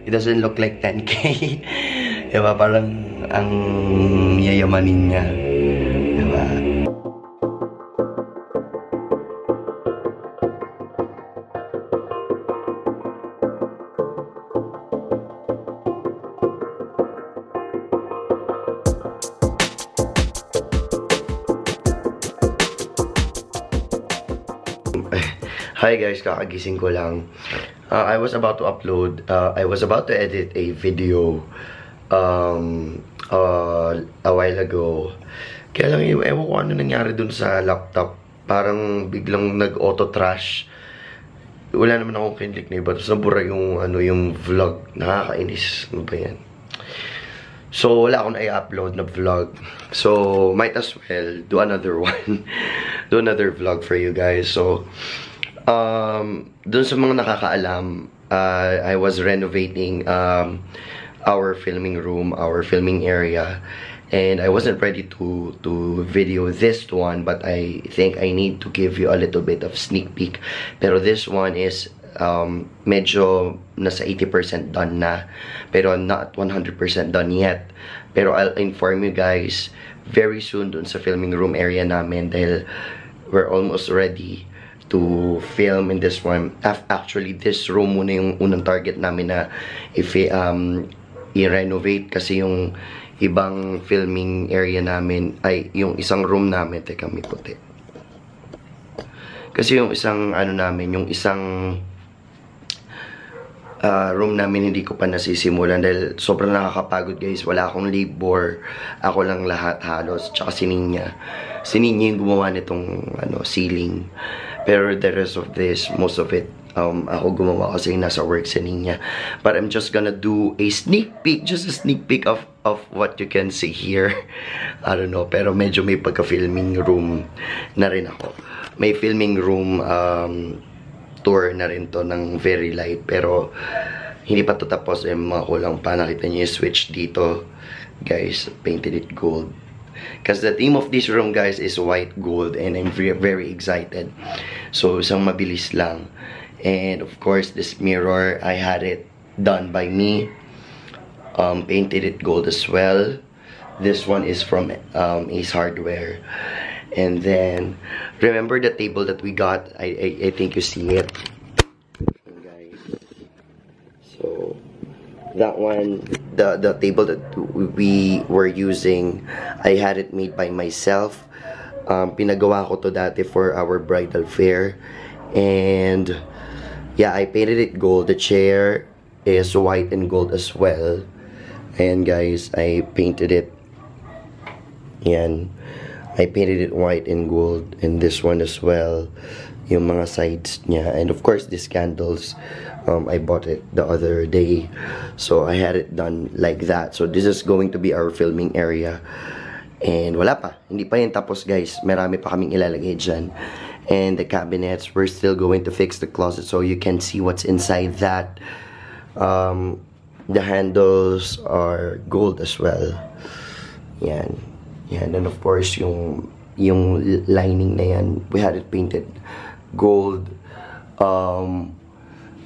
It doesn't look like 10K. Diba? Parang ang yayamanin niya. Diba? Hi guys, kakagising ko lang. I was about to upload, I was about to edit a video a while ago. Kaya lang, ewan ko ano nangyari dun sa laptop. Parang biglang nag-auto-trash. Wala naman akong kinlik na iba. Tapos nabura yung, yung vlog. Nakakainis. Ano ba yan? So, wala akong i-upload na vlog. So, might as well do another one. Do another vlog for you guys. So, dun sa mga nakakaalam, I was renovating our filming room, our filming area, and I wasn't ready to video this one, but I think I need to give you a little bit of sneak peek. Pero this one is medyo nasa 80% done na, pero not 100% done yet. Pero I'll inform you guys very soon dun sa filming room area namin, dahil we're almost ready to film in this one. Actually, this room muna yung unang target namin na i-renovate, kasi yung ibang filming area namin, ay yung isang room namin, teka, may puti. Kasi yung isang namin, yung isang room namin hindi ko pa nasisimulan dahil sobrang nakakapagod guys. Wala akong labor, ako lang lahat halos, tsaka si Ninya yung gumawa nitong ceiling. Pero the rest of this, most of it, ako gumawa kasi nasa work si Ninya. But I'm just gonna do a sneak peek, just a sneak peek of what you can see here. I don't know, pero medyo may pagka-filming room na rin ako. May filming room tour na rin to ng Very Light, pero hindi pa to tapos, mga kulang pa. Nakita niyo yung switch dito, guys, painted it gold. Because the theme of this room, guys, is white gold, and I'm very excited. So, isang mabilis lang. And of course, this mirror, I had it done by me. Painted it gold as well. This one is from Ace Hardware. And then, remember the table that we got? I think you see it, guys. So, that one, the table that we were using, I had it made by myself. Pinagawa ko to dati for our bridal fair. And yeah, I painted it gold. The chair is white and gold as well. And guys, I painted it. Yan. I painted it white and gold. And this one as well. Yung mga sides niya. And of course, these candles, I bought it the other day. So, I had it done like that. So, this is going to be our filming area. And wala pa. Hindi pa yan tapos, guys. Marami pa kaming ilalagay dyan. And the cabinets, we're still going to fix the closet so you can see what's inside that. The handles are gold as well. Yan. Yan. And of course, yung lining na yan, we had it painted gold.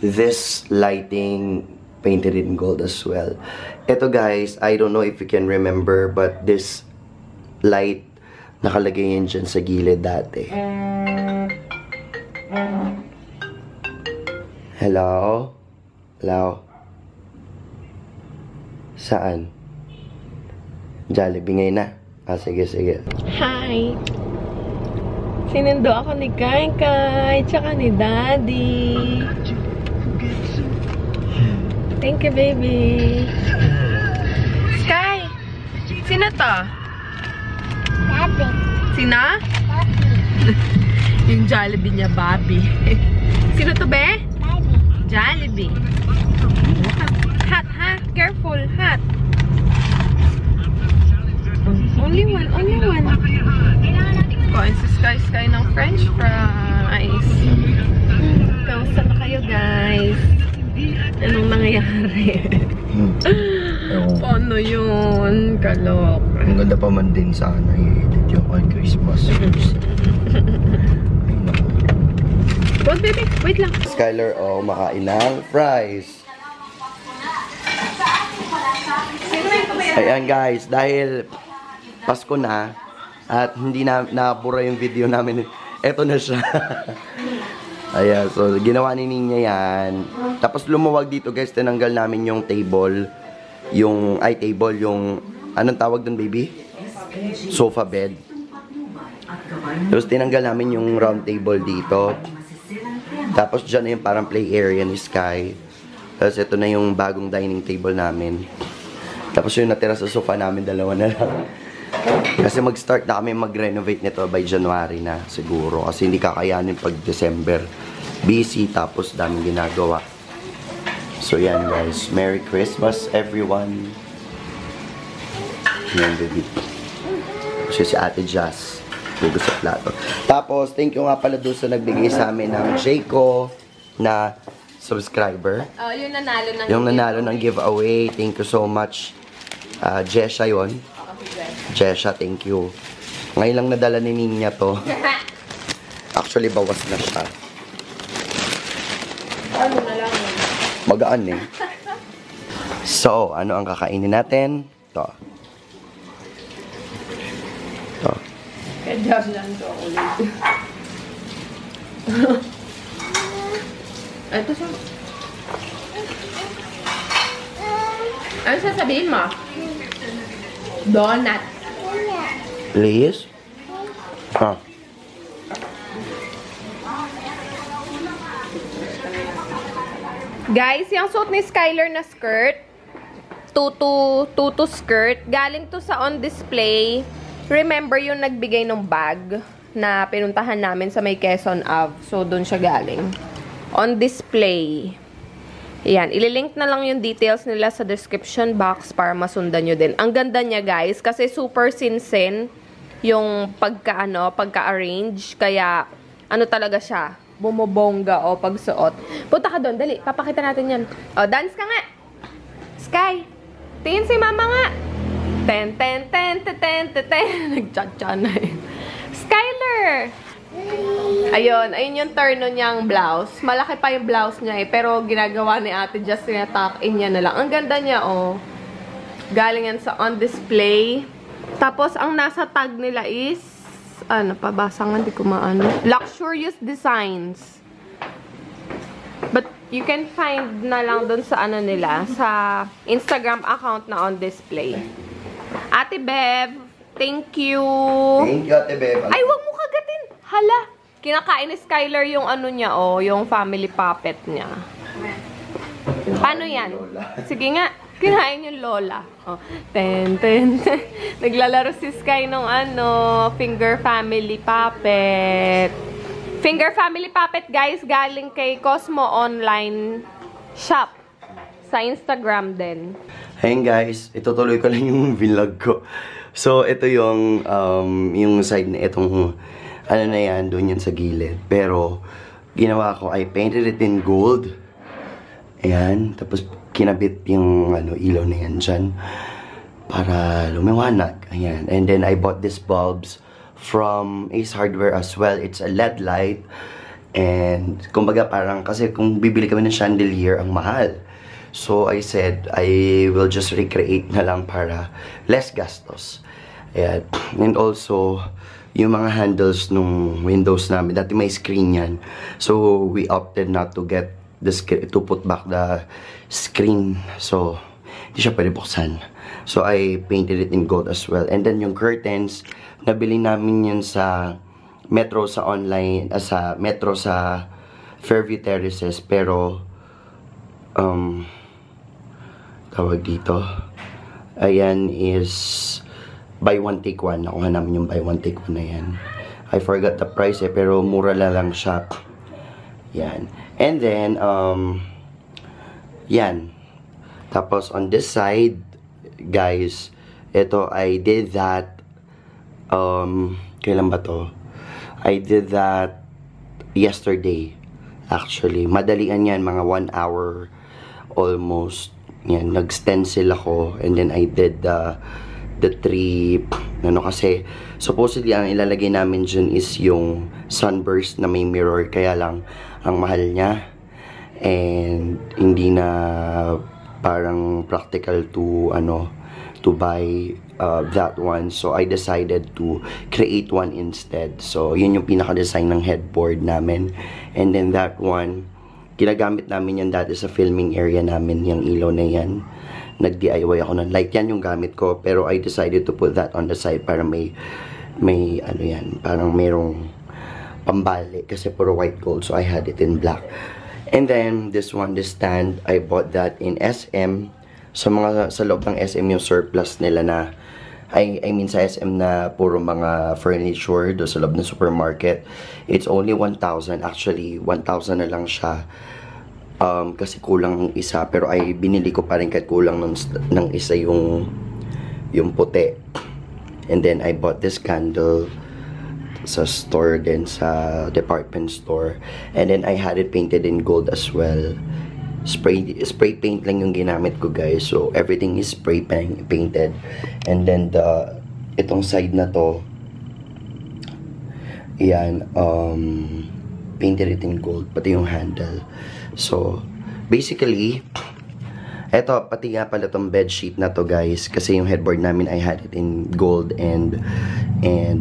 This lighting, painted in gold as well. Ito guys, I don't know if you can remember, but this light, nakalagay yan dyan sa gilid dati. Hello? Hello? Saan? Jollibee ngayon na? Ah, sige, sige. Hi! Sinundo ako ni Kai, tsaka ni Daddy. Thank you, baby. Sky! Sino to? Bobby. Sino? Bobby. Yung Jollibee niya, Bobby. Sino to, be? Bobby. Jollibee. Hot, ha? Careful, hot. Only one, only one. Kain si Sky ng French fries. Kamusta na kayo, guys? Anong nangyayari? Paano yun? Kalok. Ang ganda pa man din sana i-edit yung on Christmas. Wait, baby. Wait lang. Skyler, oh, makain ng fries. Ayan guys, dahil Pasko na at hindi na napura yung video namin. Eto na siya. Ayan, so ginawa ni Ninya yan. Tapos lumuwag dito guys, tinanggal namin yung table. Yung anong tawag dun baby? Sofa bed. Tapos tinanggal namin yung round table dito. Tapos dyan na yung parang play area ni Sky. Tapos ito na yung bagong dining table namin. Tapos yung natira sa sofa namin, dalawa na lang. Kasi mag-start na kami mag-renovate nito by January na siguro. Kasi hindi kakayanin pag December. Busy, tapos daming ginagawa. So yan guys, Merry Christmas everyone. Yan baby. Kasi si Ate Jazz. Hugo sa plato. Tapos, thank you nga pala doon sa nagbigay sa amin ng Jayco na subscriber. Oh, yung nanalo ng Yung nanalo ng giveaway. Thank you so much. Jesha yun. Jesha, thank you. Ngayon lang nadala ni Ninya to. Actually, bawas na siya. Ano na lang yun? Magaan eh. So, ano ang kakainin natin? Ito. Ito. Kaya lang chocolate. Ito siya. Ano sasabihin mo? Donut. Please? Ah. Guys, yung suot ni Skylar na skirt, tutu skirt, galing to sa on display. Remember yung nagbigay ng bag na pinuntahan namin sa may Quezon Ave. So, doon siya galing. On display. Yan. Ililink na lang yung details nila sa description box para masundan nyo din. Ang ganda niya, guys, kasi super sinsin yung pagka-arrange. Kaya, ano talaga siya? Bumobongga o pagsuot. Punta ka doon. Dali. Papakita natin yan. O, dance ka nga. Sky. Tingin si mama nga. Ten. Nag-cha-cha na eh. Skylar! Ayun yung turno niyang blouse. Malaki pa yung blouse niya eh. Pero ginagawa ni ate just tinatuck-in niya na lang. Ang ganda niya oh. Galing yan sa on display. Tapos ang nasa tag nila is ano, pabasa nga, hindi ko maano. Luxurious designs. But you can find na lang dun sa ano nila, sa Instagram account na on display. Ate Bev, thank you. Thank you, Ate Bev. Ay, wag mo kagatin. Hala. Kinakain ni Skylar yung ano niya, oh, yung family puppet niya. Paano yan? Sige nga. Kinain yung lola. Oh, ten. Naglalaro si Sky nung finger family puppet. Finger family puppet, guys, galing kay Cosmo Online Shop. Sa Instagram din. Ayun guys, itutuloy ko lang yung vlog ko. So, ito yung side na itong, ano na yan, doon yan sa gilid. Pero, ginawa ko, I painted it in gold. Ayan, tapos kinabit yung ilaw na yan dyan para lumiwanag. Ayan. And then I bought these bulbs from Ace Hardware as well. It's a LED light. And kumbaga parang kasi kung bibili kami ng chandelier, ang mahal. So I said, I will just recreate na lang para less gastos. Ayan. And also, yung mga handles nung windows namin, dati may screen yan. So we opted not to get to put back the screen. So, hindi siya pwede buksan. So, I painted it in gold as well. And then, yung curtains, nabili namin yun sa Metro sa online, sa Metro sa Fairview Terraces. Pero, tawag dito, ayan is buy one take one. Nakuha namin yung buy one take one na yan. I forgot the price pero mura lang siya. Yan. And then, yan. Tapos, on this side, guys, ito, I did that, kailan ba to? I did that yesterday, actually. Madalian yan, mga 1 hour, almost. Yan, nag-stencil ako, and then I did the tree, kasi, supposedly, ang ilalagay namin dyan is yung sunburst na may mirror, kaya lang, ang mahal niya and hindi na parang practical to to buy that one. So I decided to create one instead. So yun yung pinaka-design ng headboard namin. And then that one, ginagamit namin yan dati sa filming area namin, yung ilaw na yan. Nag-DIY ako ng light. Yan yung gamit ko. Pero I decided to put that on the side para may ano yan, parang merong pambali. Kasi puro white gold. So I had it in black. And then this one, this stand, I bought that in SM. Sa loob ng SM yung surplus nila na I mean sa SM na puro mga furniture do sa loob ng supermarket. It's only 1,000. Actually, 1,000 na lang siya. Kasi kulang ng isa. Pero ay binili ko pa rin kahit kulang ng isa yung puti. And then I bought this candle sa store din, sa department store. And then I had it painted in gold as well. Spray paint lang yung ginamit ko, guys. So everything is spray painted. And then itong side na to, yan, painted it in gold, pati yung handle. So basically, eto, pati nga pala tong bed sheet na to, guys, kasi yung headboard namin I had it in gold and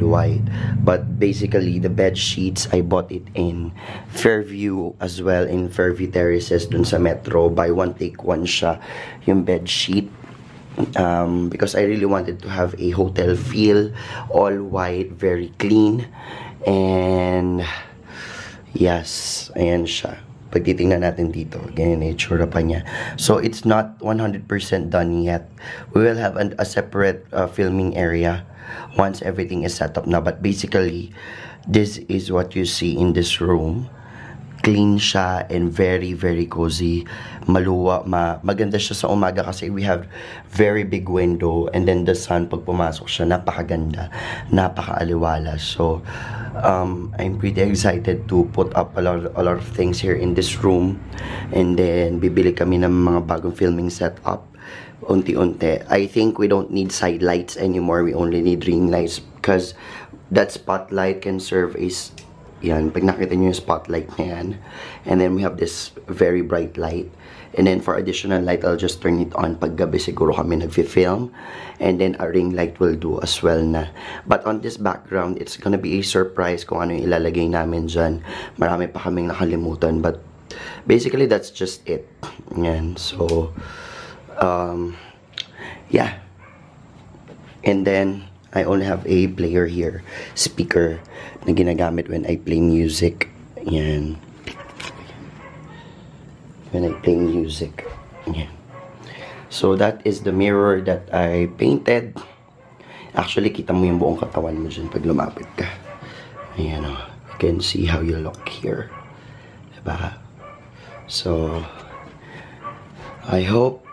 white. But basically, the bed sheets, I bought it in Fairview as well, in Fairview Terraces dun sa Metro. Buy one, take one siya, yung bed sheet. Because I really wanted to have a hotel feel, all white, very clean. And yes, ayan siya. Pag titingnan natin dito, ganyan na itsura pa niya. So, it's not 100% done yet. We will have a separate filming area once everything is set up na. But basically, this is what you see in this room. Clean siya and very, very cozy. Maluwa, maganda siya sa umaga kasi we have very big window. And then the sun, pag pumasok siya, napakaganda, napakaaliwala. So, I'm pretty excited to put up a lot of things here in this room. And then, bibili kami ng mga bagong filming setup. Unti-unti. I think we don't need side lights anymore. We only need ring lights because that spotlight can serve as, yan, pag nakita nyo yung spotlight na yan. And then we have this very bright light. And then for additional light, I'll just turn it on pag gabi siguro kami nagfi-film. And then a ring light will do as well na. But on this background, it's gonna be a surprise kung ano yung ilalagay namin dyan. Marami pa kaming nakalimutan. But basically, that's just it. Yan. So, yeah. And then, I only have a player here. Speaker na ginagamit when I play music. Yan. When I play music. Yan. So, that is the mirror that I painted. Actually, kita mo yung buong katawan mo dyan pag lumapit ka. Ayan o. You can see how you look here. Diba? So, I hope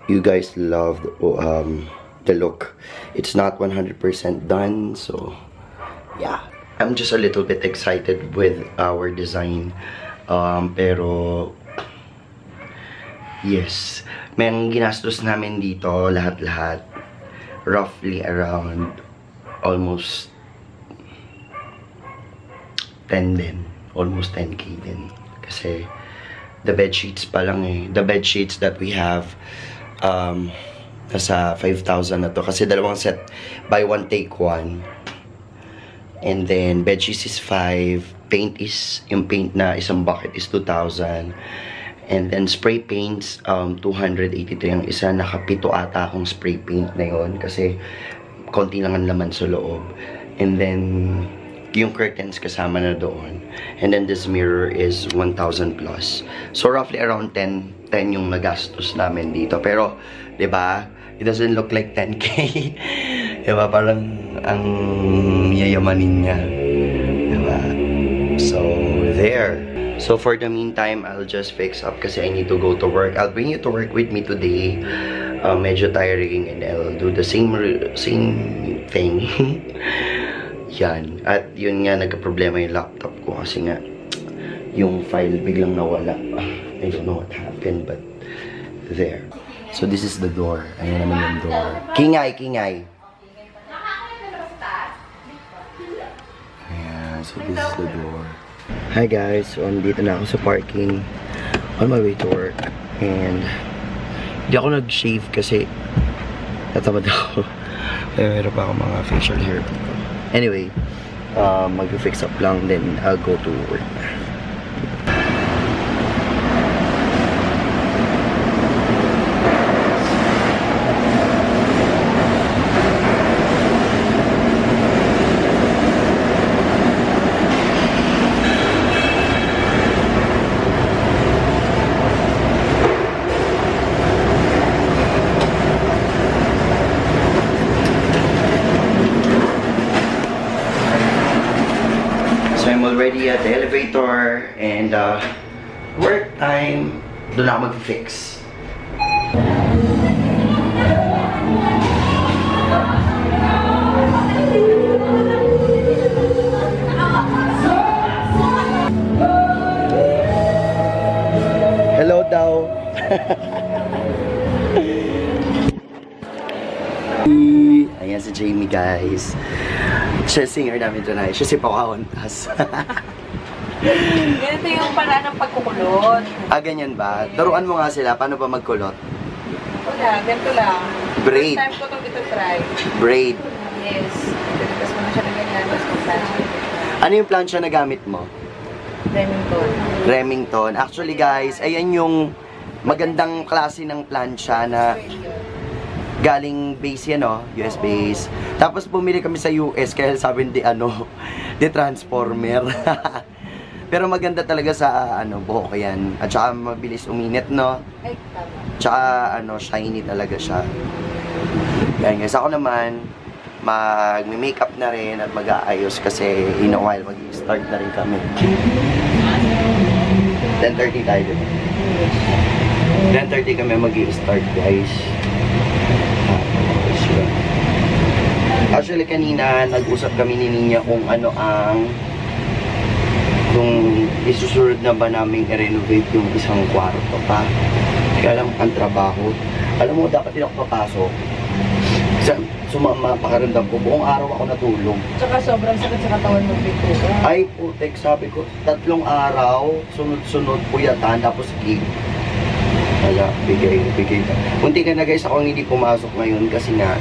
you guys love the look. It's not 100% done, so yeah. I'm just a little bit excited with our design. Pero yes, may ginastos namin dito lahat-lahat roughly around almost 10 din. Almost 10K din. Kasi the bed sheets pa lang eh. The bed sheets that we have nasa 5,000 na to. Kasi dalawang set, buy one, take one. And then, bed sheets is 5. Paint is, yung paint na isang bucket is 2,000. And then, spray paints, 283 ang isa. Nakapito ata akong spray paint na yun. Kasi, konti lang ang laman sa loob. And then, yung curtains kasama na doon. And then, this mirror is 1,000 plus. So, roughly around 10 yung nagastos namin dito. Pero, diba, it doesn't look like 10K. Diba, parang ang yayamanin niya. Diba? So, there. So, for the meantime, I'll just fix up kasi I need to go to work. I'll bring you to work with me today. Medyo tiring and I'll do the same thing. Yan. At yun nga, nagka-problema yung laptop ko kasi nga, yung file biglang nawala. I don't know what happened, but there. So, this is the door. Ayan naman yung door. Kingay, kingay! Ayan, so this is the door. Hi guys, so andito na ako sa parking on my way to work. And hindi ako nag-shave kasi Natamad ako. Kaya meron pa ako mga facial hair. Anyway, mag-fix up lang, then I'll go to work. So I'm already at the elevator and work time. Doon ako mag-fix. Hello daw. Ayan si Jamie, guys. Siya singer namin tonight. Siya si Pocahontas. Ganito yung pala ng pagkukulot. Ganyan ba? Turuan mo nga sila. Paano ba magkulot? Wala, ganito lang. Braid. First time ko ito try. Braid. Yes. Tapos mo na siya na ganyan. Tapos mag-plancha. Ano yung plancha na gamit mo? Remington. Remington. Actually, guys, ayan yung magandang klase ng plancha na galing base yan, no? US base. Tapos bumili kami sa US kaya sabi di di transformer. Pero maganda talaga sa buhok yan. At saka mabilis uminit, no? Ay, tama. Tsaka shiny talaga siya. Yan guys, ako naman mag-makeup na rin at mag-aayos kasi in a while mag-start na rin kami. 10:30 tayo. 10:30 kami mag-start, guys. Actually, kanina, nag-usap kami ni Ninya kung kung isusunod na ba namin i-renovate yung isang kwarto pa. Kaya lang, ang trabaho. Alam mo, dapat din ako papasok. Sumama, pakaramdam ko. Buong araw ako natulog. Tsaka sobrang sakit sa katawan mo dito. Ay, putek, sabi ko, 3 araw, sunod-sunod, puyatan, tapos gig. Kaya, bigay. Munti ka na guys, ako hindi pumasok ngayon kasi nga,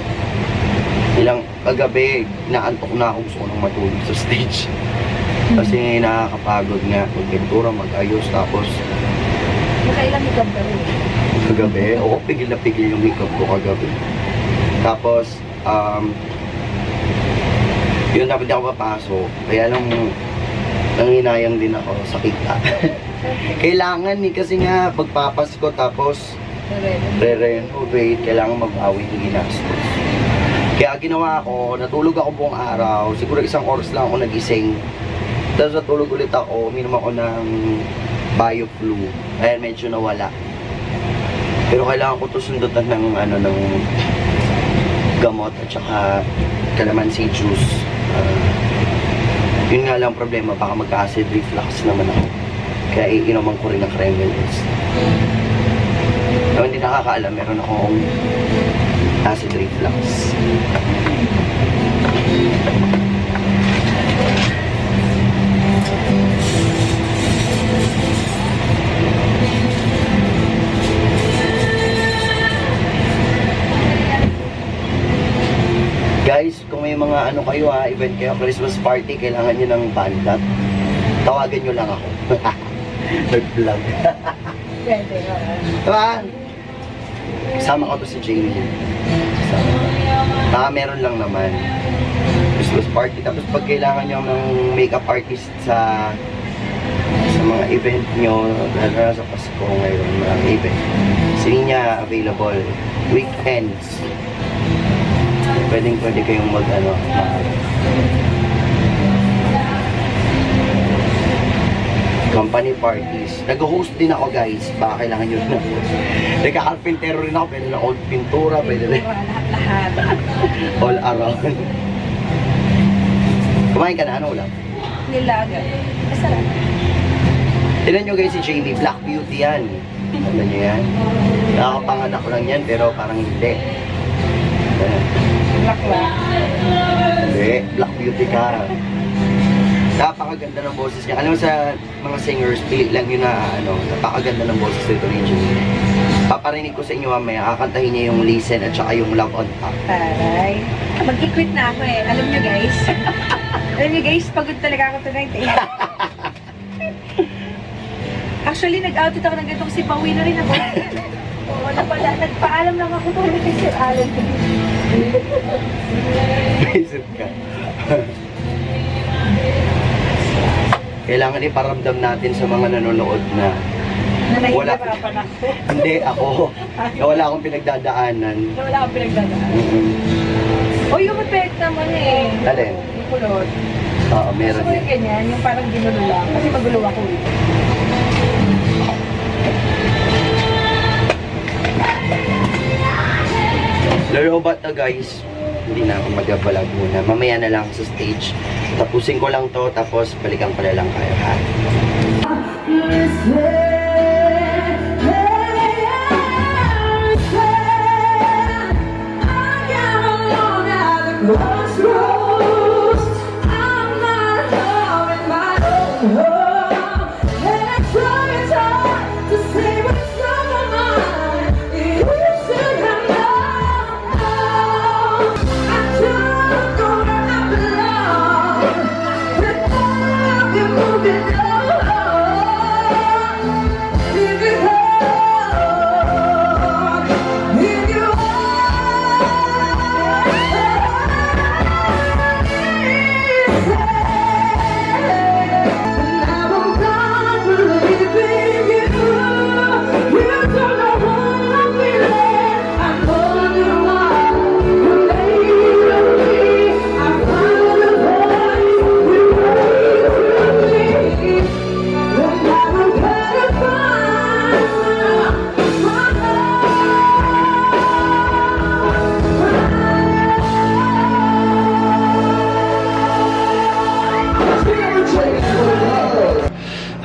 ilang kagabi, naantok na ako, gusto ko nang matulog sa stage. Kasi nakakapagod nga, mag-pintura, mag-ayos, tapos Nakailang hikab ka rin. kagabi, oo, pigil na pigil yung makeup ko kagabi. Tapos, yun, dapat di ako papasok. Kaya lang, nanginayang din ako sa kita. Kailangan kasi nga, pagpapasko, tapos re-renovate, kailangan mag-awit yung ginastos. Kaya ginawa ko, natulog ako buong araw, siguro 1 oras lang ako nagising. Tapos natulog ulit ako, uminom ako ng BioFlu. Ayan, medyo nawala. Pero kailangan ko to sundutan ng ng gamot at saka calamansi juice. Yun nga lang problema, baka magka-acid reflux naman ako. Kaya iinuman ko rin ng Kremelis. Pero hindi nakakaalam, meron akong acid reflux. Guys, kung may mga kayo event kayo, Christmas party, kailangan nyo ng bandat, tawagan nyo lang ako. Nag-vlog. Pwede, Diba? Kasama ko to si Jamie. Meron lang naman. Christmas party. Tapos pag kailangan nyo ng makeup artist sa mga event nyo, lalo na sa Pasko ngayon, mga event. Sino niya available? Weekends. Pwede kayong company parties. Nag-host din ako, guys. Baka kailangan nyo na. Nagka-carpentero rin ako. Pwede na old pintura. Pwede na lahat. all around. Kumain ka na? Ano ulam? Nilaga. Masarap. Tignan nyo guys si Jamie. Black Beauty yan. Ano nyo yan? Nakakapanganak ko lang yan pero parang hindi. Black lang. Hindi. Black Beauty ka. Napakaganda ng boses niya. Alam mo sa mga singers, pili lang yun na napakaganda ng boses nito ni June. Paparinig ko sa inyo mamaya, kakantahin niya yung Listen at saka yung Love on Top. Taray. Mag-quit na ako eh. Alam niyo guys. Alam niyo guys, pagod talaga ako tonight eh. Actually, nag-outfit ako ng ganito kasi pauwi na rin ako. Oo, nagpaalam lang ako doon kay Sir Alan. Isip ka. Kailangan iparamdam natin sa mga nanonood na wala Nahihirapan ako. Hindi, ako. Na wala akong pinagdadaanan. Na wala akong pinagdadaan. O yung effect naman eh. Alin? Yung kulot. Oo, meron Gusto ko yung ganyan, yung parang ginulo lang. Kasi magulo ako eh. Laro ba ito guys? Hindi na ako mag-vlog muna. Mamaya na lang sa stage. Tapusin ko lang to, tapos balikan ko na lang kayo ha.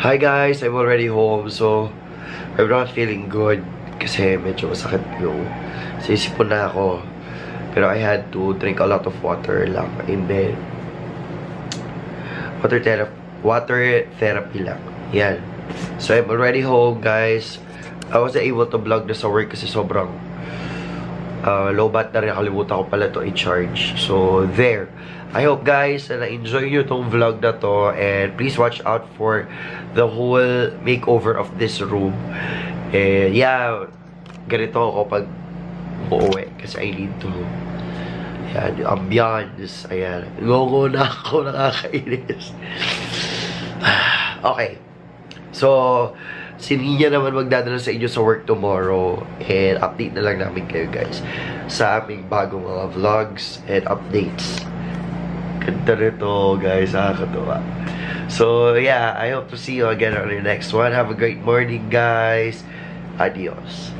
Hi guys, I'm already home, so I'm not feeling good kasi medyo masakit yung sisipon na ako. Pero I had to drink a lot of water lang in bed. Water therapy lang. Yan. So I'm already home guys. I wasn't able to vlog na sa work kasi sobrang low battery. Nakalimutan ko pala to i-charge. So there. I hope guys na na-enjoy nyo itong vlog na to, and please watch out for the whole makeover of this room. And yeah, ganito ako pag uuwi kasi I need to, yan, yung ambiance, ayan, gongo na ako, nakakainis. Okay, so si Nina naman magdadala sa inyo sa work tomorrow, and update na lang namin kayo guys sa aming bagong mga vlogs and updates. Ganda nito guys, nakakatuwa. So yeah, I hope to see you again on the next one. Have a great morning guys. Adios.